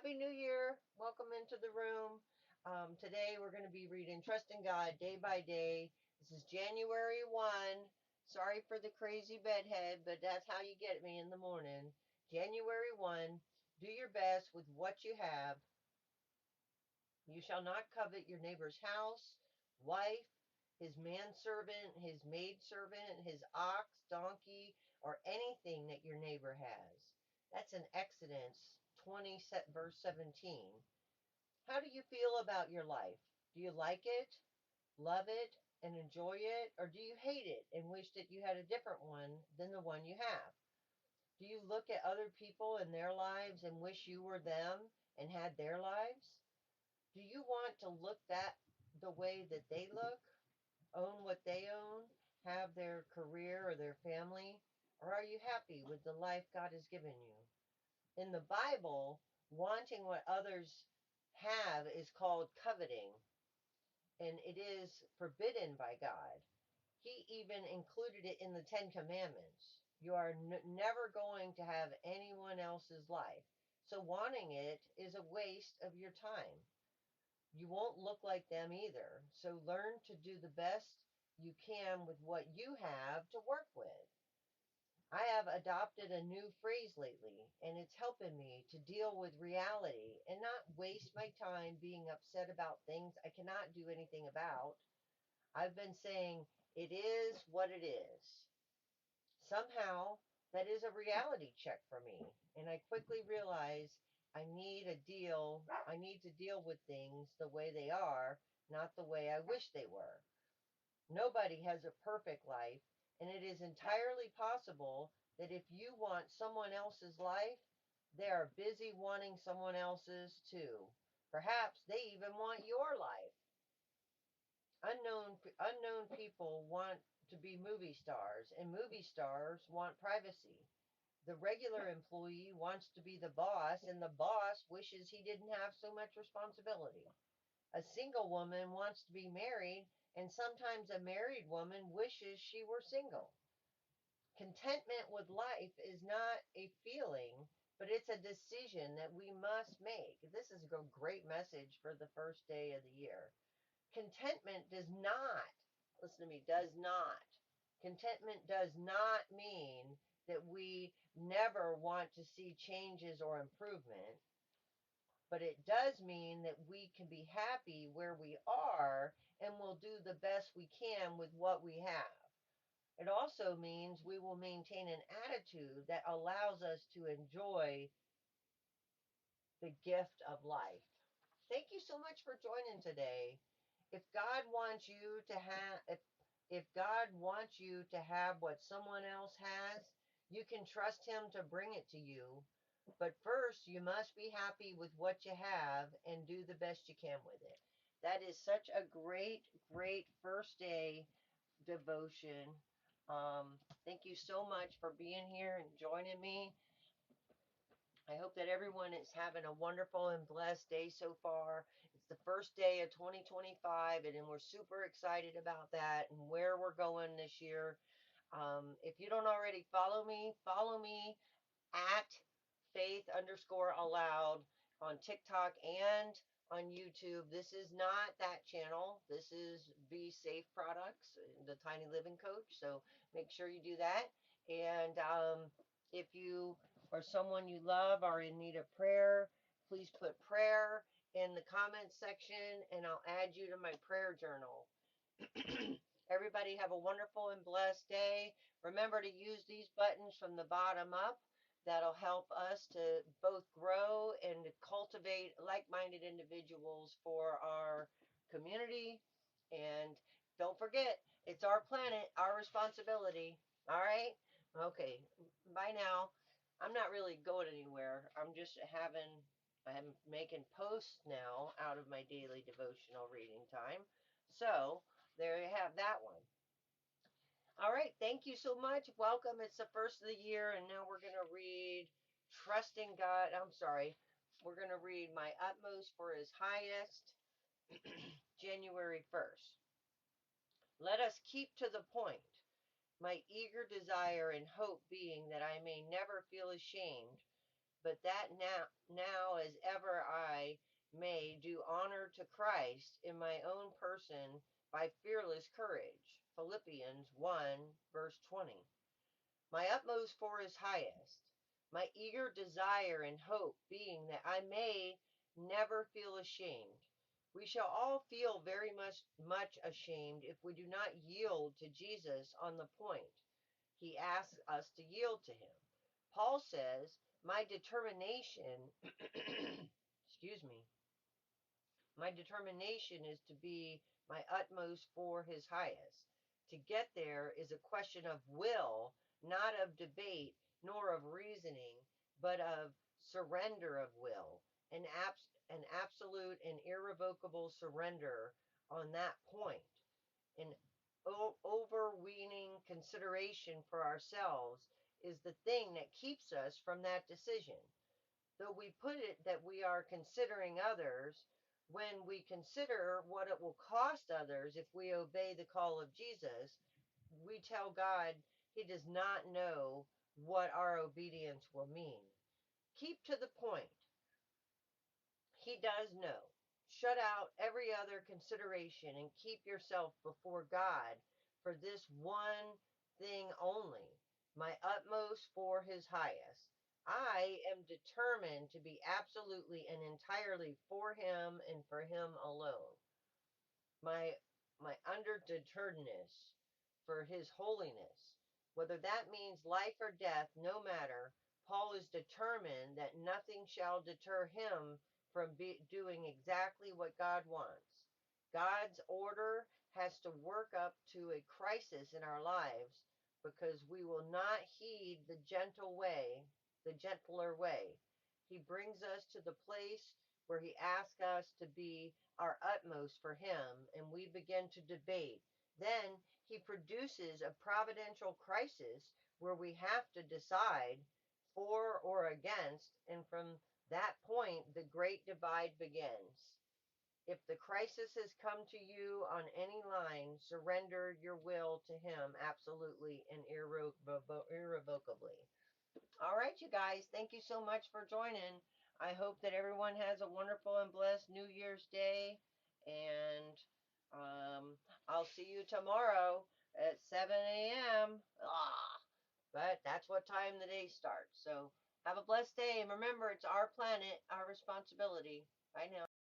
Happy New Year. Welcome into the room. Today we're going to be reading Trusting God Day by Day. This is January 1. Sorry for the crazy bedhead, but that's how you get me in the morning. January 1. Do your best with what you have. You shall not covet your neighbor's house, wife, his manservant, his maidservant, his ox, donkey, or anything that your neighbor has. That's in Exodus 20, verse 17. How do you feel about your life? Do you like it, love it, and enjoy it? Or do you hate it and wish that you had a different one than the one you have? Do you look at other people and their lives and wish you were them and had their lives? Do you want to look the way that they look, own what they own, have their career or their family? Or are you happy with the life God has given you? In the Bible, wanting what others have is called coveting, and it is forbidden by God. He even included it in the Ten Commandments. You are never going to have anyone else's life. So wanting it is a waste of your time. You won't look like them either. So learn to do the best you can with what you have to work with. I have adopted a new phrase lately, and it's helping me to deal with reality and not waste my time being upset about things I cannot do anything about. I've been saying, it is what it is. Somehow, that is a reality check for me, and I quickly realize I need to deal with things the way they are, not the way I wish they were. Nobody has a perfect life, and it is entirely possible that if you want someone else's life, they are busy wanting someone else's too. Perhaps they even want your life. Unknown people want to be movie stars, and movie stars want privacy. The regular employee wants to be the boss, and the boss wishes he didn't have so much responsibility. A single woman wants to be married, and sometimes a married woman wishes she were single. Contentment with life is not a feeling, but it's a decision that we must make. This is a great message for the first day of the year. Contentment does not, listen to me, does not. Contentment does not mean that we never want to see changes or improvement, but it does mean that we can be happy where we are and we'll do the best we can with what we have. It also means we will maintain an attitude that allows us to enjoy the gift of life. Thank you so much for joining today. If God wants you to have if God wants you to have what someone else has, you can trust him to bring it to you. But first, you must be happy with what you have and do the best you can with it. That is such a great first day devotion. Thank you so much for being here and joining me. I hope that everyone is having a wonderful and blessed day so far. It's the first day of 2025, and we're super excited about that and where we're going this year. If you don't already follow me at faith_allowed on TikTok and on YouTube. This is not that channel. This is Be Safe Products, the Tiny Living Coach. So make sure you do that. And if you or someone you love are in need of prayer, please put prayer in the comments section and I'll add you to my prayer journal. Everybody have a wonderful and blessed day. Remember to use these buttons from the bottom up. That'll help us to both grow and to cultivate like-minded individuals for our community. And don't forget, it's our planet, our responsibility. All right? Okay. Bye now. I'm not really going anywhere. I'm making posts now out of my daily devotional reading time. So there you have that one. All right. Thank you so much. Welcome. It's the first of the year, and now we're going to read Trusting God. I'm sorry. We're going to read My Utmost for His Highest, January 1st. Let us keep to the point. My eager desire and hope being that I may never feel ashamed, but that now as ever I may do honor to Christ in my own person by fearless courage. Philippians 1, verse 20. My utmost for his highest, my eager desire and hope being that I may never feel ashamed. We shall all feel very much ashamed if we do not yield to Jesus on the point he asks us to yield to him. Paul says, my determination, excuse me, my determination is to be my utmost for his highest. To get there is a question of will, not of debate, nor of reasoning, but of surrender of will, an absolute and irrevocable surrender on that point. An overweening consideration for ourselves is the thing that keeps us from that decision. Though we put it that we are considering others, when we consider what it will cost others if we obey the call of Jesus, we tell God he does not know what our obedience will mean. Keep to the point. He does know. Shut out every other consideration and keep yourself before God for this one thing only, my utmost for his highest. I am determined to be absolutely and entirely for him and for him alone. My underdeterredness for his holiness. Whether that means life or death, no matter, Paul is determined that nothing shall deter him from doing exactly what God wants. God's order has to work up to a crisis in our lives because we will not heed the gentler way. He brings us to the place where he asks us to be our utmost for him, and we begin to debate. Then he produces a providential crisis where we have to decide for or against, and from that point, the great divide begins. If the crisis has come to you on any line, surrender your will to him absolutely and irrevocably. All right, you guys, thank you so much for joining. I hope that everyone has a wonderful and blessed New Year's Day. And I'll see you tomorrow at 7 a.m. But that's what time the day starts. So have a blessed day. And remember, it's our planet, our responsibility. Bye now.